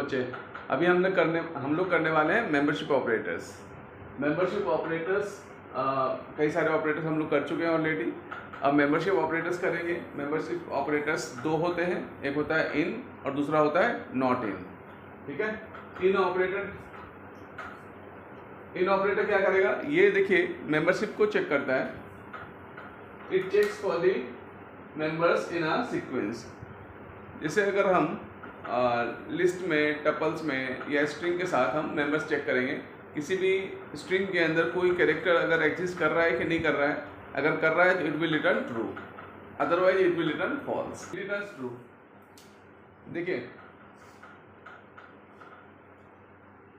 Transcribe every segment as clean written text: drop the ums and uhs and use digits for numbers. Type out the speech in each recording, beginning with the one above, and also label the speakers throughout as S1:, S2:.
S1: बच्चे, अभी हम लोग करने वाले हैं मेंबरशिप ऑपरेटर्स। मेंबरशिप ऑपरेटर्स कई सारे ऑपरेटर्स हम लोग कर चुके हैं ऑलरेडी। अब मेंबरशिप ऑपरेटर्स करेंगे। मेंबरशिप ऑपरेटर्स दो होते हैं, एक होता है इन और दूसरा होता है नॉट इन। ठीक है। इन ऑपरेटर क्या करेगा, ये देखिए मेंबरशिप को चेक करता है। It checks for the members in a sequence. जैसे अगर हम लिस्ट में, टपल्स में या स्ट्रिंग के साथ हम मेंबर्स चेक करेंगे, किसी भी स्ट्रिंग के अंदर कोई कैरेक्टर अगर एग्जिस्ट कर रहा है कि नहीं कर रहा है, अगर कर रहा है तो it will return true, otherwise it will return false. Return true. देखिए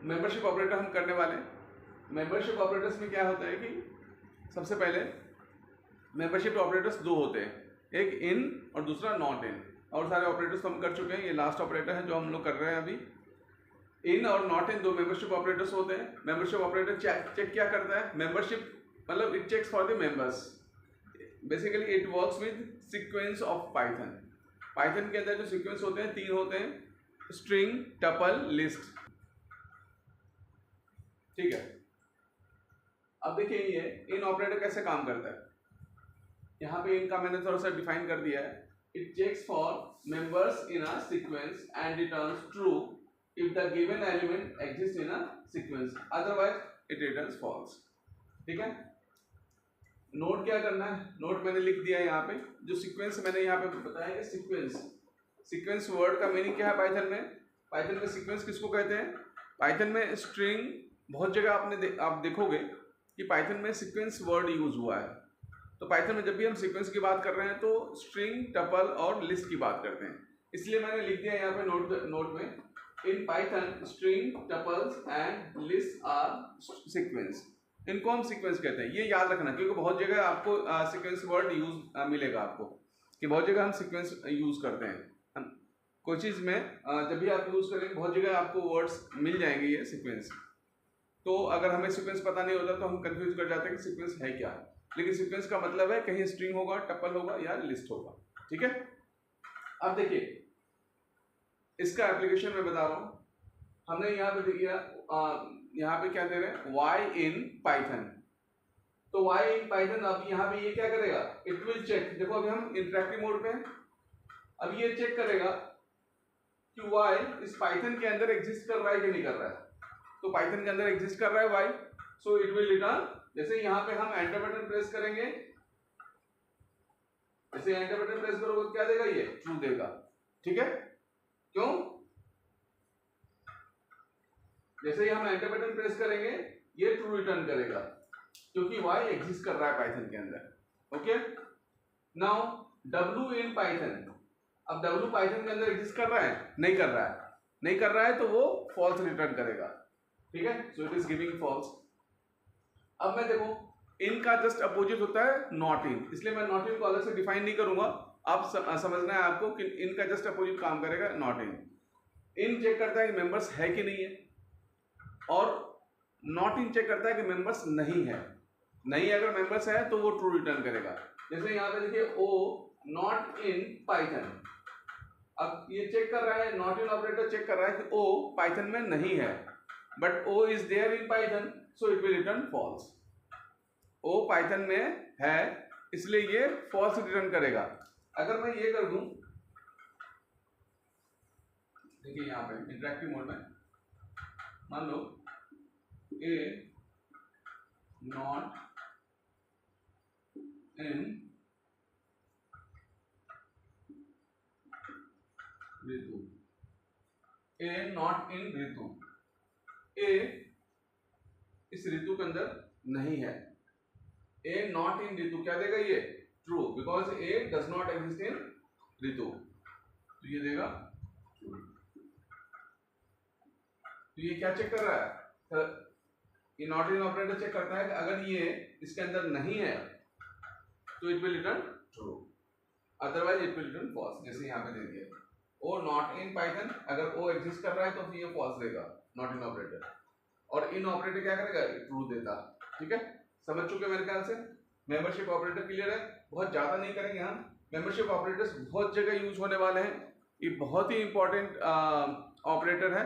S1: मेंबरशिप ऑपरेटर हम करने वाले हैं। मेंबरशिप ऑपरेटर्स में क्या होता है कि सबसे पहले मेंबरशिप ऑपरेटर्स दो होते हैं, एक इन और दूसरा नॉट इन। और सारे ऑपरेटर्स तो हम कर चुके हैं, ये लास्ट ऑपरेटर है जो हम लोग कर रहे हैं अभी। इन और नॉट इन दो मेंबरशिप ऑपरेटर्स होते हैं। मेंबरशिप ऑपरेटर चेक क्या करता है, मेंबरशिप मतलब it checks for the members. Basically it works with sequence of Python. Python के अंदर जो सीक्वेंस होते हैं तीन होते हैं, स्ट्रिंग, टपल, लिस्ट। ठीक है। अब देखिए ये इन ऑपरेटर कैसे काम करता है। यहाँ पे इनका मैंने थोड़ा सा डिफाइन कर दिया है। It checks for members in a sequence and returns true if the given element exist in a sequence, otherwise it returns false. ठीक है। नोट क्या करना है, नोट मैंने लिख दिया है यहाँ पे। जो सीक्वेंस मैंने यहाँ पे बताया कि सीक्वेंस वर्ड का मीनिंग क्या है पाइथन में। पाइथन में सीक्वेंस किसको कहते हैं, पाइथन में स्ट्रिंग, बहुत जगह आप देखोगे कि पाइथन में सीक्वेंस वर्ड यूज हुआ है। तो पाइथन में जब भी हम सीक्वेंस की बात कर रहे हैं तो स्ट्रिंग, टपल और लिस्ट की बात करते हैं। इसलिए मैंने लिख दिया यहाँ पे नोट में, in Python string, tuples and list are sequence. इनको हम सीक्वेंस कहते हैं। ये याद रखना, क्योंकि बहुत जगह आपको सीक्वेंस वर्ड यूज मिलेगा आपको, कि बहुत जगह हम सीक्वेंस यूज करते हैं। कोई चीज़ में जब भी आप यूज करेंगे बहुत जगह आपको वर्ड्स मिल जाएंगे ये सीक्वेंस। तो अगर हमें सीक्वेंस पता नहीं होता तो हम कंफ्यूज कर जाते हैं कि सीक्वेंस है क्या। लेकिन सीक्वेंस का मतलब है कहीं स्ट्रिंग होगा, टपल होगा या लिस्ट होगा। ठीक है। अब देखिए इसका एप्लीकेशन मैं बता रहा हूँ। हमने यहाँ पे दिया, यहाँ पे क्या दे रहे हैं, y in पाइथन। तो y in पाइथन, अब यहाँ पे ये क्या करेगा, इट विल चेक। देखो अभी हम इंटरेक्टिव मोड पे हैं। अब ये चेक करेगा कि y इस पाइथन के अंदर एग्जिस्ट कर रहा है कि नहीं कर रहा है। तो पाइथन के अंदर एग्जिस्ट कर रहा है y, so it will return. जैसे यहाँ पे हम एंटर बटन प्रेस करेंगे, जैसे एंटर बटन प्रेस करोगे तो क्या देगा, ये ट्रू देगा। ठीक है। क्यों, जैसे ही हम एंटर बटन प्रेस करेंगे ये ट्रू रिटर्न करेगा, क्योंकि y एग्जिस्ट कर रहा है पाइथन के अंदर। Okay. Now w in Python. अब w पाइथन के अंदर एग्जिस्ट कर रहा है, नहीं कर रहा है। नहीं कर रहा है तो वो फॉल्स रिटर्न करेगा। ठीक है। So it is giving false. अब मैं देखो इन का जस्ट अपोजिट होता है नॉट इन, इसलिए मैं नॉट इन को अलग से डिफाइन नहीं करूंगा। आप समझना है आपको कि इन का जस्ट अपोजिट काम करेगा नॉट इन। इन चेक करता है कि मेंबर्स है कि नहीं है, और नॉट इन चेक करता है कि मेंबर्स नहीं है। नहीं, अगर मेंबर्स है तो वो ट्रू रिटर्न करेगा। जैसे यहाँ पे देखिए ओ नॉट इन पाइथन। अब ये चेक कर रहा है, नॉट इन ऑपरेटर चेक कर रहा है कि ओ पाइथन में नहीं है, but O is there in Python, so it will return false. O Python में है इसलिए ये फॉल्स रिटर्न करेगा। अगर मैं ये कर दूं, देखिए यहाँ पे इंटरेक्टिव मोड में मान लो ए not in Ritu, A not in ऋतु, ए इस ऋतु के अंदर नहीं है। ए नॉट इन ऋतु क्या देगा, ये true, because a does not exist in ऋतु, तो ये देगा ट्रू। तो ये क्या चेक कर रहा है, ये नॉट इन ऑपरेटर चेक करता है कि अगर ये इसके अंदर नहीं है तो it will return true, otherwise it will return false. जैसे यहाँ पे दे दिया ओ नॉट इन पाइथन, अगर ओ एग्जिस्ट कर रहा है तो फिर ये फॉल्स देगा नॉट इन ऑपरेटर, और इन ऑपरेटर क्या करेगा, ट्रू देता। ठीक है। समझ चुके मेरे ख्याल से। मेंबरशिप ऑपरेटर क्लियर है, बहुत ज्यादा नहीं करेंगे हम। मेंबरशिप ऑपरेटर्स बहुत जगह यूज होने वाले हैं, ये बहुत ही इंपॉर्टेंट ऑपरेटर है,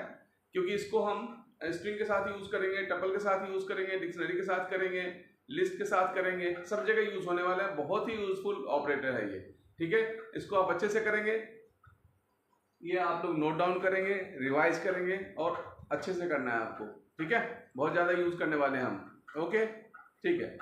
S1: क्योंकि इसको हम स्ट्रिंग के साथ यूज करेंगे, टपल के साथ यूज करेंगे, डिक्शनरी के साथ करेंगे, लिस्ट के साथ करेंगे, सब जगह यूज होने वाला है। बहुत ही यूजफुल ऑपरेटर है ये, ठीक है। इसको आप अच्छे से करेंगे, ये आप लोग नोट डाउन करेंगे, रिवाइज करेंगे और अच्छे से करना है आपको, ठीक है। बहुत ज़्यादा यूज करने वाले हैं हम, ओके, ठीक है।